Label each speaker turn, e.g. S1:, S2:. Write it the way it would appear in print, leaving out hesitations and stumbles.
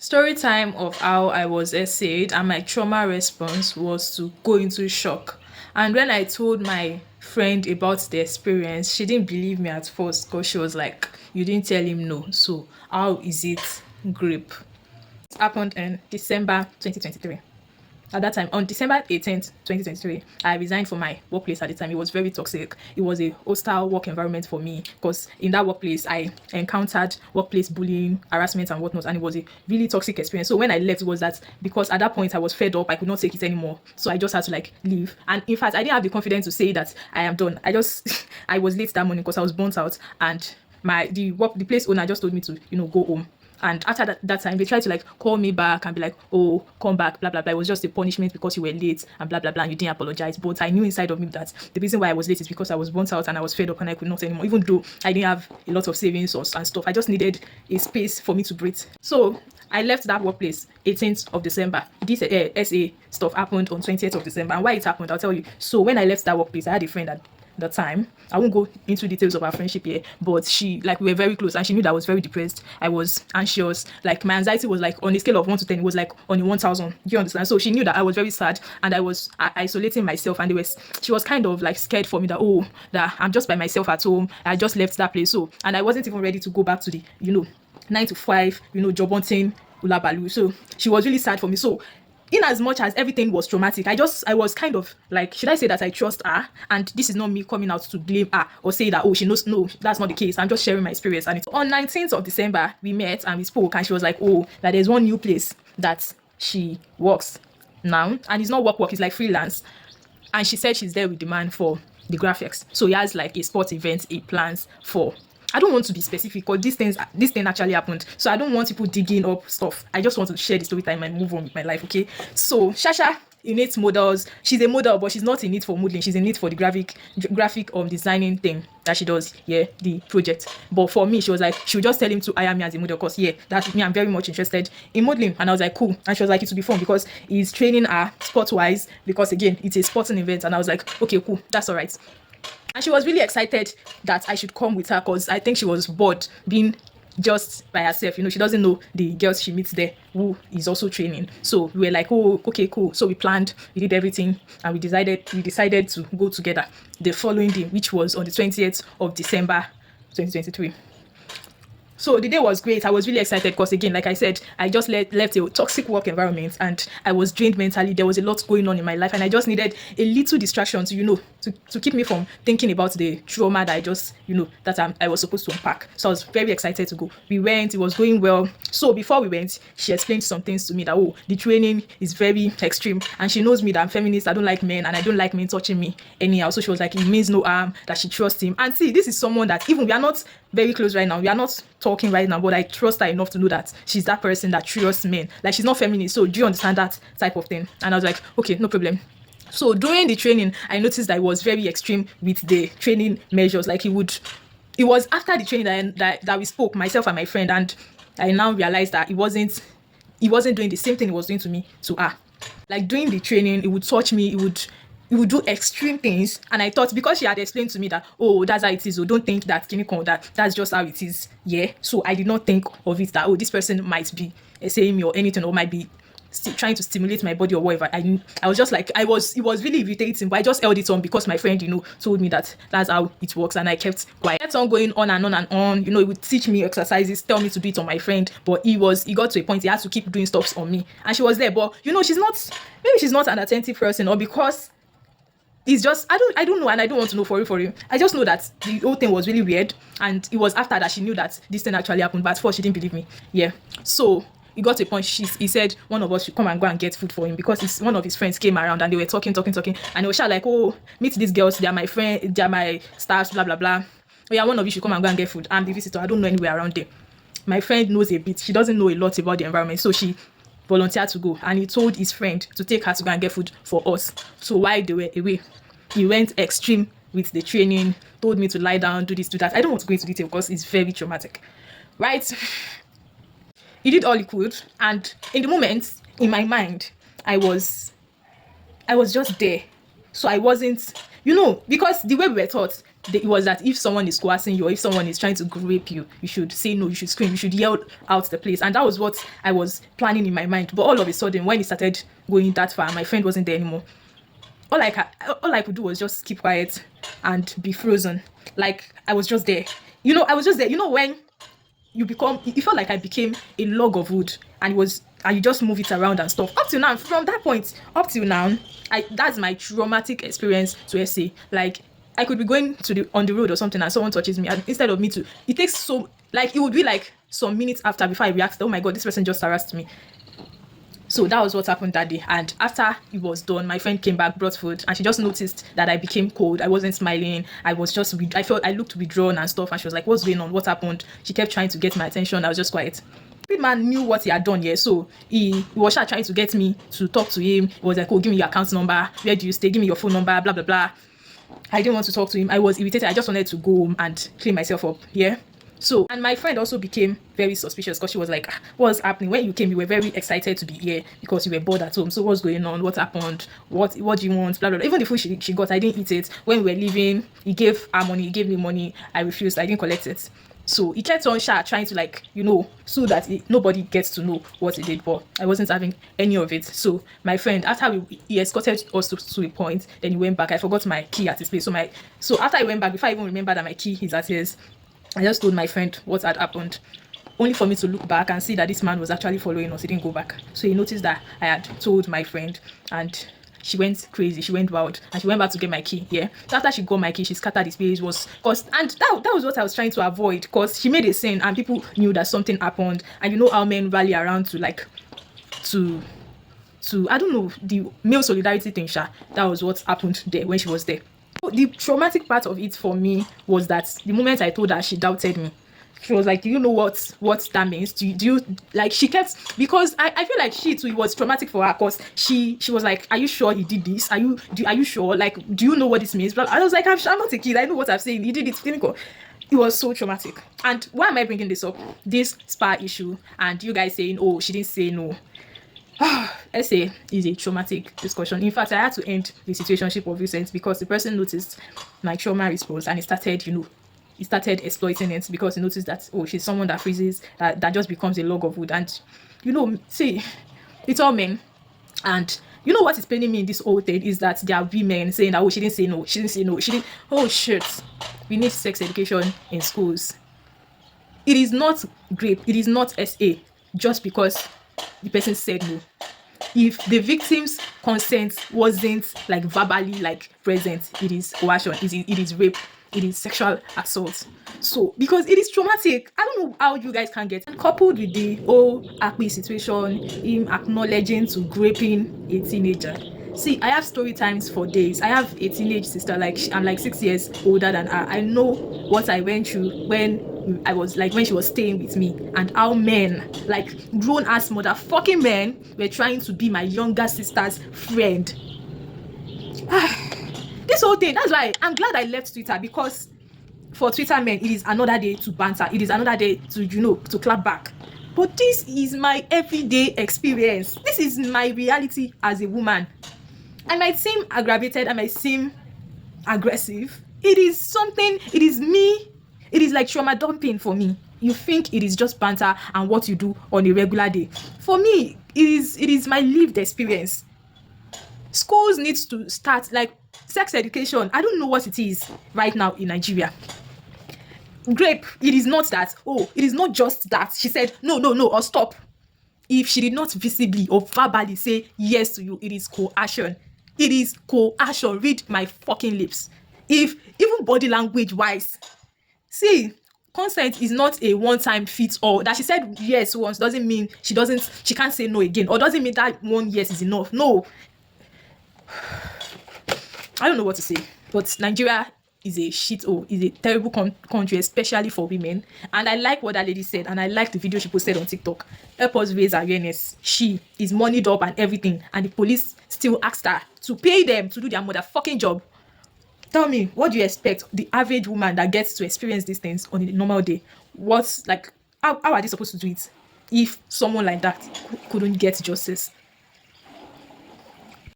S1: Story time of how I was essayed and my trauma response was to go into shock. And when I told my friend about the experience, she didn't believe me at first because she was like, "You didn't tell him no. So how is it grape?" It happened in December 2023. At that time, on December 18th, 2023, I resigned from my workplace at the time. It was very toxic. It was a hostile work environment for me because in that workplace, I encountered workplace bullying, harassment, and whatnot. And it was a really toxic experience. So when I left, it was that because at that point I was fed up, I could not take it anymore. So I just had to like leave. And in fact, I didn't have the confidence to say that I am done. I was late that morning because I was burnt out, and the place owner just told me to go home. And after that time, they tried to like call me back and be like, "Oh, come back, blah blah blah. It was just a punishment because you were late and blah blah blah. And you didn't apologize." But I knew inside of me that the reason why I was late is because I was burnt out and I was fed up and I could not anymore. Even though I didn't have a lot of savings and stuff, I just needed a space for me to breathe. So I left that workplace 18th of December. This SA stuff happened on 20th of December. And why it happened, I'll tell you. So when I left that workplace, I had a friend that the time. I won't go into details of our friendship here, but she, like, we were very close and she knew that I was very depressed. I was anxious. Like, my anxiety was like on a scale of 1 to 10, it was like on a 1000. Do you understand? So she knew that I was very sad and I was isolating myself, and she was kind of like scared for me that, oh, that I'm just by myself at home. I just left that place. So, and I wasn't even ready to go back to the, 9 to 5, job hunting, ulabalu. So she was really sad for me. So in as much as everything was traumatic, I was kind of like, should I say that I trust her? And this is not me coming out to blame her or say that, oh, she knows. No, that's not the case. I'm just sharing my experience. And it's on 19th of December, we met and we spoke, and she was like, oh, that there's one new place that she works now, and it's not work, it's like freelance. And she said she's there with the man for the graphics. So he has like a sports event he plans for. I don't want to be specific because this thing actually happened. So I don't want people digging up stuff. I just want to share the story time and move on with my life, okay? So Shasha in it models. She's a model, but she's not in it for modeling. She's in it for the graphic designing thing that she does. Yeah, the project. But for me, she was like, she would just tell him to hire me as a model because yeah, that's me. I'm very much interested in modeling. And I was like, cool. And she was like, it will be fun because he's training her sport wise because again, it's a sporting event. And I was like, okay, cool, that's all right. And she was really excited that I should come with her because I think she was bored being just by herself. She doesn't know the girls she meets there who is also training. So we were like, oh, okay, cool. So we planned, we did everything, and we decided to go together the following day, which was on the 20th of December 2023. So the day was great. I was really excited because again, like I said, I just left a toxic work environment and I was drained mentally. There was a lot going on in my life and I just needed a little distraction to keep me from thinking about the trauma that I just, that I was supposed to unpack. So I was very excited to go. We went, it was going well. So before we went, she explained some things to me that, oh, the training is very extreme and she knows me that I'm feminist. I don't like men and I don't like men touching me anyhow. So she was like, it means no harm, that she trusts him. And see, this is someone that even we are not very close right now. We are not talking right now, but I trust her enough to know that she's that person that trusts men. Like, she's not feminist. So do you understand that type of thing? And I was like, okay, no problem. So during the training, I noticed that it was very extreme with the training measures. Like, it was after the training that we spoke, myself and my friend, and I now realized that he wasn't doing the same thing he was doing to me, to her. Like, during the training, it would touch me, it would do extreme things, and I thought because she had explained to me that, oh, that's how it is, oh, don't think that that's just how it is. Yeah, so I did not think of it that, oh, this person might be saying me or anything, or might be trying to stimulate my body or whatever. I was just like, it was really irritating, but I just held it on because my friend told me that that's how it works, and I kept quiet. I kept on going on and on and on. He would teach me exercises, tell me to do it on my friend, but he got to a point he had to keep doing stuff on me, and she was there, but she's not an attentive person, or because it's just, I don't know, and I don't want to know for you. I just know that the whole thing was really weird, and it was after that she knew that this thing actually happened, but at first she didn't believe me. Yeah. So he got to a point, he said one of us should come and go and get food for him because one of his friends came around and they were talking, and they were like, oh, meet these girls, they are my friend, they are my staffs, blah blah blah. Oh yeah, one of you should come and go and get food. I'm the visitor, I don't know anywhere around there. My friend knows a bit, she doesn't know a lot about the environment, so she volunteered to go, and he told his friend to take her to go and get food for us. So while they were away, he went extreme with the training, told me to lie down, do this, do that. I don't want to go into detail because it's very traumatic, right? He did all he could, and in the moment, in my mind, I was just there. So I wasn't, because the way we were taught, it was that if someone is coercing you or if someone is trying to rape you, you should say no, you should scream, you should yell out the place. And that was what I was planning in my mind. But all of a sudden, when it started going that far, my friend wasn't there anymore. All I could do was just keep quiet and be frozen. Like, I was just there. I was just there. When it felt like I became a log of wood, and you just move it around and stuff. Up till now, from that point up till now, that's my traumatic experience to SA. Like, I could be going on the road or something and someone touches me, and instead of me to, it takes it would be like some minutes after before I react, oh my god, this person just harassed me. So that was what happened that day. And after it was done, my friend came back, brought food, and she just noticed that I became cold. I wasn't smiling. I looked withdrawn and stuff. And she was like, what's going on? What happened? She kept trying to get my attention. I was just quiet. The man knew what he had done, so he was trying to get me to talk to him. He was like, oh, give me your account number. Where do you stay? Give me your phone number, blah, blah, blah. I didn't want to talk to him. I was irritated. I just wanted to go home and clean myself up. Yeah. So, and my friend also became very suspicious because she was like, what's happening? When you came, you were very excited to be here because you were bored at home. So what's going on? What happened? What do you want? Blah, blah, blah. Even the food she got, I didn't eat it. When we were leaving, he gave her money. He gave me money. I refused. I didn't collect it. So he kept on trying to so that nobody gets to know what he did, but I wasn't having any of it. So my friend, after he escorted us to a point, then he went back. I forgot my key at his place. So after I went back, before I even remember that my key is at his, I just told my friend what had happened, only for me to look back and see that this man was actually following us. He didn't go back. So he noticed that I had told my friend, and she went crazy. She went wild, and she went back to get my key. Yeah. So after she got my key, she scattered his place. And that was what I was trying to avoid, because she made a scene and people knew that something happened. And you know how men rally around to I don't know, the male solidarity thing. That was what happened there when she was there. The traumatic part of it for me was that the moment I told her, she doubted me. She was like, do you know what that means? Do you like, she kept, because I feel like she too, it was traumatic for her, because she was like, are you sure he did this? Are you sure? Like, do you know what this means? But I was like, I'm not a kid. I know what I'm saying. He did it. It was so traumatic. And why am I bringing this up? This spa issue, and you guys saying, oh, she didn't say no. SA is a traumatic discussion. In fact, I had to end the situationship of recent because the person noticed my trauma response, and he started exploiting it because he noticed that, oh, she's someone that freezes, that just becomes a log of wood. And see, it's all men. And you know what is paining me in this whole thing is that there are women saying that, oh, she didn't say no, oh shit. We need sex education in schools. It is not rape, it is not SA just because the person said no. If the victim's consent wasn't like verbally present, it is coercion, it is rape, it is sexual assault. So because it is traumatic, I don't know how you guys can get. And coupled with the whole Akpi situation, him acknowledging to raping a teenager. See, I have story times for days. I have a teenage sister, I'm like 6 years older than her. I know what I went through when she was staying with me, and how men, grown ass motherfucking men, were trying to be my younger sister's friend. This whole thing, that's why I'm glad I left Twitter, because for Twitter men, it is another day to banter. It is another day to, to clap back. But this is my everyday experience. This is my reality as a woman. I might seem aggravated, I might seem aggressive. It is me. It is like trauma dumping for me. You think it is just banter and what you do on a regular day. For me, it is my lived experience. Schools need to start sex education. I don't know what it is right now in Nigeria. Rape, it is not that. Oh, it is not just that. She said no, or stop. If she did not visibly or verbally say yes to you, it is coercion. It is coercion. Read my fucking lips. If even body language wise, see, consent is not a one-time fit all. That she said yes once doesn't mean she can't say no again, or doesn't mean that one yes is enough. No. I don't know what to say, but Nigeria is a shithole, is a terrible country, especially for women. And I like what that lady said, and I like the video she posted on TikTok. Help us raise awareness. She is moneyed up and everything, and the police still asked her to pay them to do their motherfucking job. Tell me, what do you expect the average woman that gets to experience these things on a normal day? How are they supposed to do it if someone like that couldn't get justice?